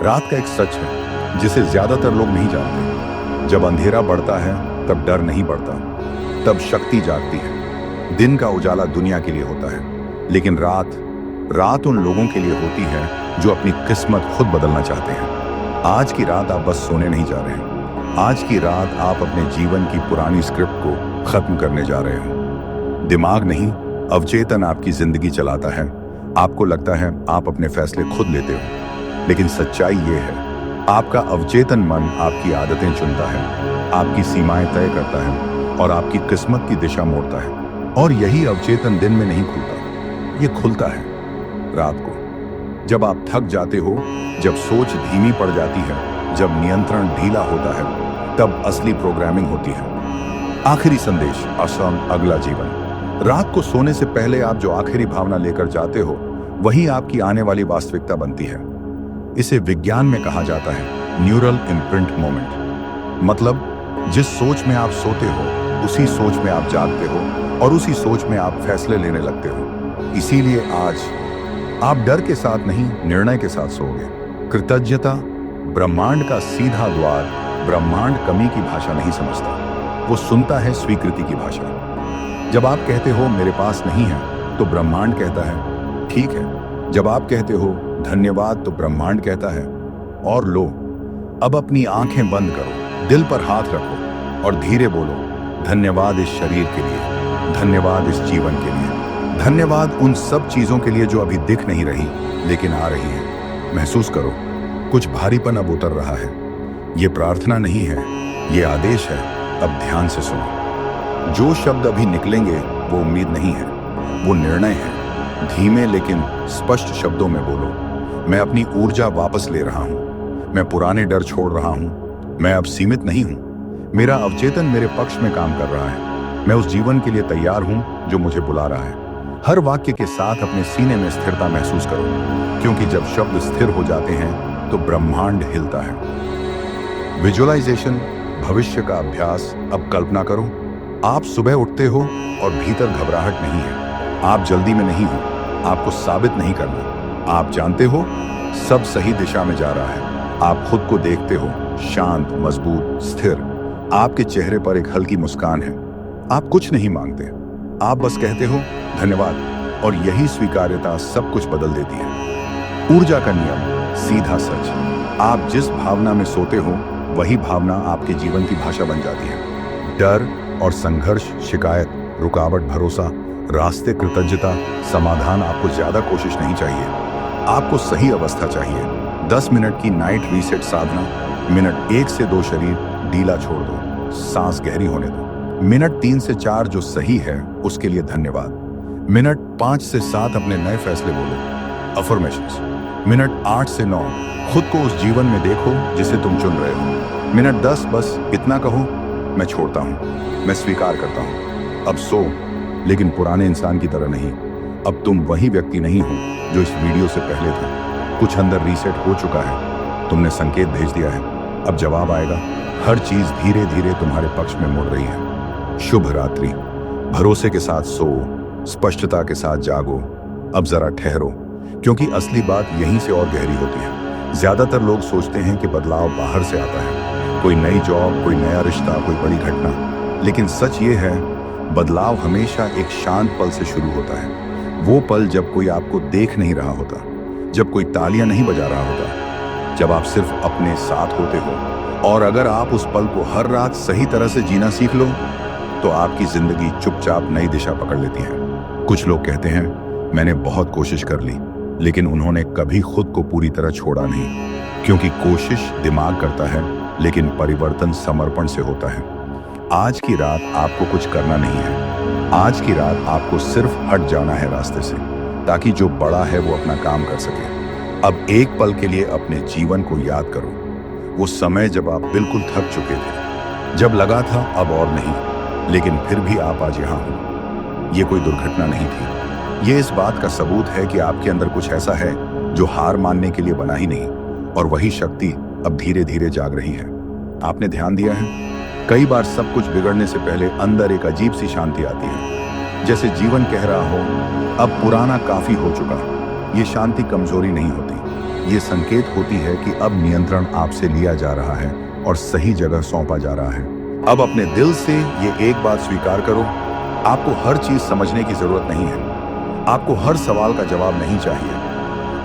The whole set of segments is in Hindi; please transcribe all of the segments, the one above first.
रात का एक सच है जिसे ज्यादातर लोग नहीं जानते। जब अंधेरा बढ़ता है तब डर नहीं बढ़ता, तब शक्ति जागती है। दिन का उजाला दुनिया के लिए होता है, लेकिन रात उन लोगों के लिए होती है जो अपनी किस्मत खुद बदलना चाहते हैं। आज की रात आप बस सोने नहीं जा रहे हैं। आज की रात आप अपने जीवन की पुरानी स्क्रिप्ट को खत्म करने जा रहे हो। दिमाग नहीं, अवचेतन आपकी जिंदगी चलाता है। आपको लगता है आप अपने फैसले खुद लेते हो, लेकिन सच्चाई ये है, आपका अवचेतन मन आपकी आदतें चुनता है, आपकी सीमाएं तय करता है और आपकी किस्मत की दिशा मोड़ता है। और यही अवचेतन दिन में नहीं खुलता, ये खुलता है रात को। जब आप थक जाते हो, जब सोच धीमी पड़ जाती है, जब नियंत्रण ढीला होता है, तब असली प्रोग्रामिंग होती है। आखिरी संदेश, असम अगला जीवन। रात को सोने से पहले आप जो आखिरी भावना लेकर जाते हो, वही आपकी आने वाली वास्तविकता बनती है। इसे विज्ञान में कहा जाता है न्यूरल इम्प्रिंट मोमेंट। मतलब जिस सोच में आप सोते हो, उसी सोच में आप जागते हो और उसी सोच में आप फैसले लेने लगते हो। इसीलिए आज आप डर के साथ नहीं, निर्णय के साथ सोओगे। कृतज्ञता ब्रह्मांड का सीधा द्वार। ब्रह्मांड कमी की भाषा नहीं समझता, वो सुनता है स्वीकृति की भाषा। जब आप कहते हो मेरे पास नहीं है, तो ब्रह्मांड कहता है ठीक है। जब आप कहते हो धन्यवाद, तो ब्रह्मांड कहता है और लो। अब अपनी आंखें बंद करो, दिल पर हाथ रखो और धीरे बोलो, धन्यवाद इस शरीर के लिए, धन्यवाद इस जीवन के लिए, धन्यवाद उन सब चीजों के लिए जो अभी दिख नहीं रही लेकिन आ रही है। महसूस करो, कुछ भारीपन अब उतर रहा है। ये प्रार्थना नहीं है, ये आदेश है। अब ध्यान से सुनो। जो शब्द अभी निकलेंगे वो उम्मीद नहीं है, वो निर्णय है। धीमे लेकिन स्पष्ट शब्दों में बोलो, मैं अपनी ऊर्जा वापस ले रहा हूं, मैं पुराने डर छोड़ रहा हूं, मैं अब सीमित नहीं हूं, मेरा अवचेतन मेरे पक्ष में काम कर रहा है, मैं उस जीवन के लिए तैयार हूं जो मुझे बुला रहा है। हर वाक्य के साथ अपने सीने में स्थिरता महसूस करो, क्योंकि जब शब्द स्थिर हो जाते हैं तो ब्रह्मांड हिलता है। विजुअलाइजेशन, भविष्य का अभ्यास। अब कल्पना करो, आप सुबह उठते हो और भीतर घबराहट नहीं है। आप जल्दी में नहीं हो, आपको साबित नहीं करना। आप जानते हो सब सही दिशा में जा रहा है। आप खुद को देखते हो, शांत, मजबूत, स्थिर। आपके चेहरे पर एक हल्की मुस्कान है। आप कुछ नहीं मांगते, आप बस कहते हो धन्यवाद, और यही स्वीकार्यता सब कुछ बदल देती है। ऊर्जा का नियम, सीधा सच। आप जिस भावना में सोते हो, वही भावना आपके जीवन की भाषा बन जाती है। डर और संघर्ष, शिकायत, रुकावट, भरोसा, रास्ते, कृतज्ञता, समाधान। आपको ज्यादा कोशिश नहीं चाहिए, आपको सही अवस्था चाहिए। 10 मिनट की नाइट रीसेट साधना। मिनट 1 से 2 शरीर ढीला छोड़ दो, सांस गहरी होने दो। मिनट 3 से 4 जो सही है उसके लिए धन्यवाद। मिनट 5 से 7 अपने नए फैसले बोलो, अफर्मेशंस। मिनट 8 से 9 खुद को उस जीवन में देखो जिसे तुम चुन रहे हो। मिनट 10 बस इतना कहो, मैं छोड़ता हूं, मैं स्वीकार करता हूं। अब सो, लेकिन पुराने इंसान की तरह नहीं। अब तुम वही व्यक्ति नहीं हो जो इस वीडियो से पहले थे। कुछ अंदर रीसेट हो चुका है, तुमने संकेत भेज दिया है, अब जवाब आएगा। हर चीज धीरे धीरे तुम्हारे पक्ष में मुड़ रही है। शुभ रात्रि। भरोसे के साथ सो, स्पष्टता के साथ जागो। अब जरा ठहरो, क्योंकि असली बात यहीं से और गहरी होती है। ज्यादातर लोग सोचते हैं कि बदलाव बाहर से आता है, कोई नई जॉब, कोई नया रिश्ता, कोई बड़ी घटना। लेकिन सच ये है, बदलाव हमेशा एक शांत पल से शुरू होता है। वो पल जब कोई आपको देख नहीं रहा होता, जब कोई तालियां नहीं बजा रहा होता, जब आप सिर्फ अपने साथ होते हो। और अगर आप उस पल को हर रात सही तरह से जीना सीख लो, तो आपकी जिंदगी चुपचाप नई दिशा पकड़ लेती है। कुछ लोग कहते हैं मैंने बहुत कोशिश कर ली, लेकिन उन्होंने कभी खुद को पूरी तरह छोड़ा नहीं। क्योंकि कोशिश दिमाग करता है, लेकिन परिवर्तन समर्पण से होता है। आज की रात आपको कुछ करना नहीं है। आज की रात आपको सिर्फ हट जाना है रास्ते से, ताकि जो बड़ा है वो अपना काम कर सके। अब एक पल के लिए अपने जीवन को याद करो, वो समय जब आप बिल्कुल थक चुके थे, जब लगा था अब और नहीं, लेकिन फिर भी आप आज यहाँ हो। ये कोई दुर्घटना नहीं थी, ये इस बात का सबूत है कि आपके अंदर कुछ ऐसा है जो हार मानने के लिए बना ही नहीं, और वही शक्ति अब धीरे धीरे जाग रही है। आपने ध्यान दिया है, कई बार सब कुछ बिगड़ने से पहले अंदर एक अजीब सी शांति आती है, जैसे जीवन कह रहा हो अब पुराना काफी हो चुका। ये शांति कमजोरी नहीं होती, ये संकेत होती है कि अब नियंत्रण आपसे लिया जा रहा है और सही जगह सौंपा जा रहा है। अब अपने दिल से ये एक बात स्वीकार करो, आपको हर चीज समझने की जरूरत नहीं है, आपको हर सवाल का जवाब नहीं चाहिए,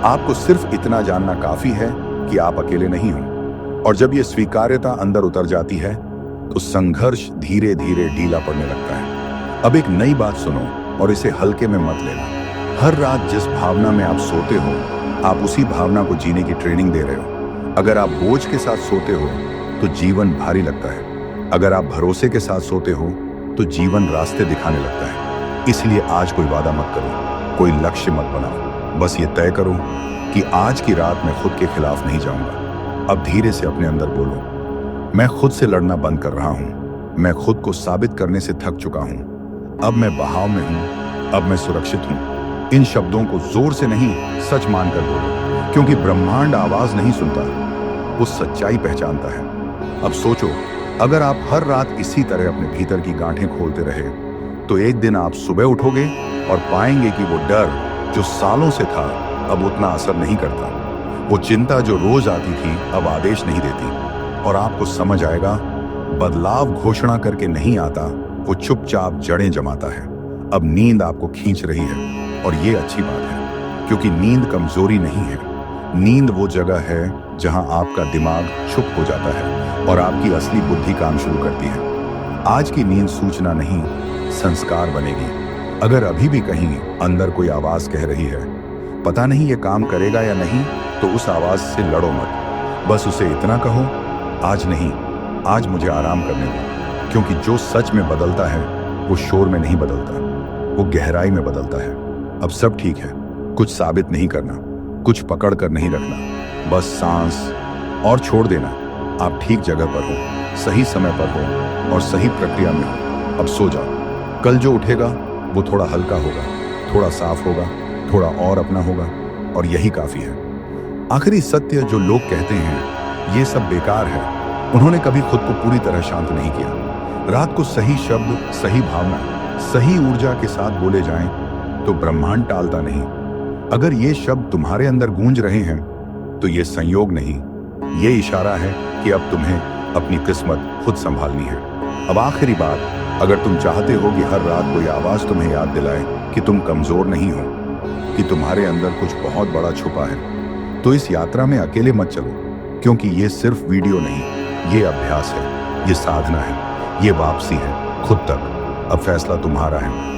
आपको सिर्फ इतना जानना काफी है कि आप अकेले नहीं हो। और जब ये स्वीकार्यता अंदर उतर जाती है तो संघर्ष धीरे धीरे ढीला पड़ने लगता है। अब एक नई बात सुनो और इसे हल्के में मत लेना। हर रात जिस भावना में आप सोते हो, आप उसी भावना को जीने की ट्रेनिंग दे रहे हो। अगर आप बोझ के साथ सोते हो तो जीवन भारी लगता है, अगर आप भरोसे के साथ सोते हो तो जीवन रास्ते दिखाने लगता है। इसलिए आज कोई वादा मत करो, कोई लक्ष्य मत बनाओ, बस ये तय करो कि आज की रात मैं खुद के खिलाफ नहीं जाऊंगा। अब धीरे से अपने अंदर बोलो, मैं खुद से लड़ना बंद कर रहा हूं, मैं खुद को साबित करने से थक चुका हूं, अब मैं बहाव में हूं, अब मैं सुरक्षित हूं। इन शब्दों को जोर से नहीं, सच मानकर बोलो, क्योंकि ब्रह्मांड आवाज नहीं सुनता, वो सच्चाई पहचानता है। अब सोचो, अगर आप हर रात इसी तरह अपने भीतर की गांठें खोलते रहे तो एक दिन आप सुबह उठोगे और पाएंगे कि वो डर जो सालों से था अब उतना असर नहीं करता। वो चिंता जो रोज आती थी अब आदेश नहीं देती। और आपको समझ आएगा, बदलाव घोषणा करके नहीं आता, वो चुपचाप जड़ें जमाता है। अब नींद आपको खींच रही है और ये अच्छी बात है, क्योंकि नींद कमजोरी नहीं है। नींद वो जगह है जहां आपका दिमाग चुप हो जाता है और आपकी असली बुद्धि काम शुरू करती है। आज की नींद सूचना नहीं, संस्कार बनेगी। अगर अभी भी कहीं अंदर कोई आवाज कह रही है, पता नहीं ये काम करेगा या नहीं, तो उस आवाज से लड़ो मत। बस उसे इतना कहो, आज नहीं, आज मुझे आराम करने दो। क्योंकि जो सच में बदलता है वो शोर में नहीं बदलता, वो गहराई में बदलता है। अब सब ठीक है, कुछ साबित नहीं करना, कुछ पकड़ कर नहीं रखना, बस सांस और छोड़ देना। आप ठीक जगह पर हो, सही समय पर हो और सही प्रक्रिया में हो। अब सो जाओ। कल जो उठेगा वो थोड़ा हल्का होगा, थोड़ा साफ होगा, थोड़ा और अपना होगा, और यही काफी है। आखिरी सत्य जो लोग कहते हैं ये सब बेकार है, उन्होंने कभी खुद को पूरी तरह शांत नहीं किया। रात को सही शब्द, सही भावना, सही ऊर्जा के साथ बोले जाएं तो ब्रह्मांड टालता नहीं। अगर ये शब्द तुम्हारे अंदर गूंज रहे हैं तो ये संयोग नहीं, ये इशारा है कि अब तुम्हें अपनी किस्मत खुद संभालनी है। अब आखिरी बात, अगर तुम चाहते हो कि हर रात कोई आवाज तुम्हें याद दिलाए कि तुम कमजोर नहीं हो, कि तुम्हारे अंदर कुछ बहुत बड़ा छुपा है, तो इस यात्रा में अकेले मत चलो। क्योंकि ये सिर्फ वीडियो नहीं, ये अभ्यास है, ये साधना है, ये वापसी है खुद तक। अब फैसला तुम्हारा है।